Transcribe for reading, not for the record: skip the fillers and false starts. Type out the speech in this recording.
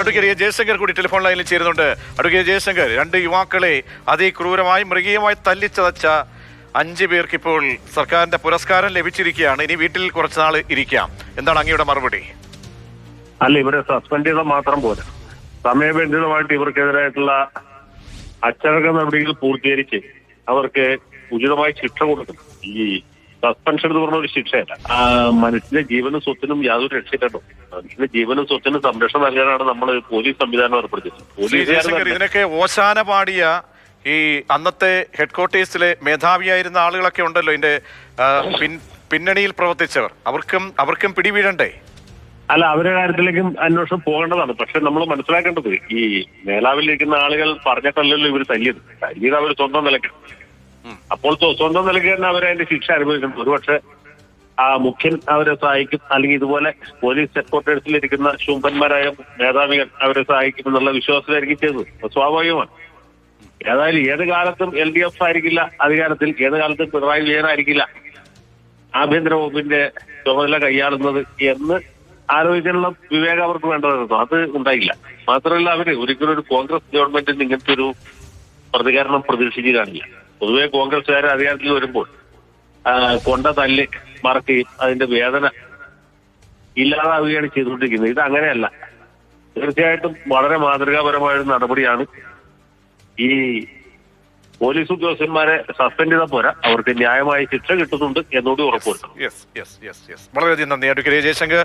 Advocate Jaishankar കൂടി telephone ലൈനിൽ ചേരുന്നുണ്ട്. അഡ്വക്കേറ്റ് ജയശങ്കർ, രണ്ട് യുവാക്കളെ അതിക്രൂരമായി മൃഗീയമായി തല്ലിച്ചതച്ച 5 പേർക്ക് ഇപ്പോൾ സർക്കാരിന്റെ പുരസ്കാരം ലഭിച്ചിരിക്കുകയാണ്. ഇനി വീട്ടിൽ കുറച്ചുനാൾ ഇരിക്കാം. എന്താണ് അങ്ങയുടെ മറുപടി? അല്ല, ഇവരെ സസ്പെൻഡ് ചെയ്താൽ മാത്രം പോരാ, സമയബന്ധിതമായിട്ട് ഇവർക്കെതിരായിട്ടുള്ള അച്ചടക്ക നടപടികൾ പൂർത്തീകരിച്ച് അവർക്ക് ഉചിതമായി ശിക്ഷ കൊടുക്കണം. ഈ സസ്പെൻഷൻ എന്ന് പറഞ്ഞ ഒരു ശിക്ഷയല്ല. മനുഷ്യന്റെ ജീവനും സ്വത്തിനും യാതൊരു രക്ഷയില്ലല്ലോ. മനുഷ്യന്റെ ജീവനും സ്വത്തിനും സംരക്ഷണം നൽകാനാണ് നമ്മൾ പോലീസ് സംവിധാനം ഏർപ്പെടുത്തിയത്. ഇതിനൊക്കെ ഓശാന പാടിയ ഈ അന്നത്തെ ഹെഡ്ക്വാർട്ടേഴ്സിലെ മേധാവിയായിരുന്ന ആളുകളൊക്കെ ഉണ്ടല്ലോ, ഇതിന്റെ പിന്നണിയിൽ പ്രവർത്തിച്ചവർ, അവർക്കും പിടിവീഴണ്ടേ? അല്ല, അവരുടെ കാര്യത്തിലേക്കും അന്വേഷണം പോകേണ്ടതാണ്. പക്ഷെ നമ്മൾ മനസ്സിലാക്കേണ്ടത്, ഈ മേലാവിലിരിക്കുന്ന ആളുകൾ പറഞ്ഞിട്ടല്ലല്ലോ ഇവർ തല്ലിയത് അവർ സ്വന്തം നിലയ്ക്ക്. അപ്പോൾ സ്വന്തം നിലയ്ക്ക് തന്നെ അവരതിന്റെ ശിക്ഷ അനുഭവിക്കണം. ഒരുപക്ഷെ ആ മുഖ്യൻ അവരെ സഹായിക്കും, അല്ലെങ്കിൽ ഇതുപോലെ പോലീസ് ഹെഡ്ക്വാർട്ടേഴ്സിലിരിക്കുന്ന ശുംഭന്മാരായ മേധാവികൾ അവരെ സഹായിക്കും എന്നുള്ള വിശ്വാസമായിരിക്കും ചെയ്തത്. സ്വാഭാവികമാണ്. ഏതായാലും ഏത് കാലത്തും LDF ആയിരിക്കില്ല അധികാരത്തിൽ, ഏത് കാലത്തും പിണറായി വിജയൻ ആയിരിക്കില്ല ആഭ്യന്തര വകുപ്പിന്റെ ചുമതല കൈയാളുന്നത് എന്ന് ആലോചിക്കാനുള്ള വിവേകം അവർക്ക് വേണ്ടതായിരുന്നു. അത് ഉണ്ടായില്ല. മാത്രമല്ല, അവര് ഒരിക്കലും ഒരു കോൺഗ്രസ് ഗവൺമെന്റിന് ഇങ്ങനത്തെ ഒരു പ്രതികരണം പ്രതീക്ഷിച്ച് കാണില്ല. പൊതുവെ കോൺഗ്രസ്സുകാർ അധികാരത്തിൽ വരുമ്പോൾ കൊണ്ട തല്ല് മറക്കുകയും അതിന്റെ വേദന ഇല്ലാതാവുകയാണ് ചെയ്തുകൊണ്ടിരിക്കുന്നത്. ഇത് അങ്ങനെയല്ല. തീർച്ചയായിട്ടും വളരെ മാതൃകാപരമായ നടപടിയാണ്. ഈ പോലീസ് ഉദ്യോഗസ്ഥന്മാരെ സസ്പെൻഡ് ചെയ്താൽ പോരാ, അവർക്ക് ന്യായമായ ശിക്ഷ കിട്ടുന്നുണ്ട് എന്നുകൂടി ഉറപ്പുവരുത്തണം. വളരെയധികം നന്ദി അഡ്വക്കേറ്റ് ജയശങ്കർ.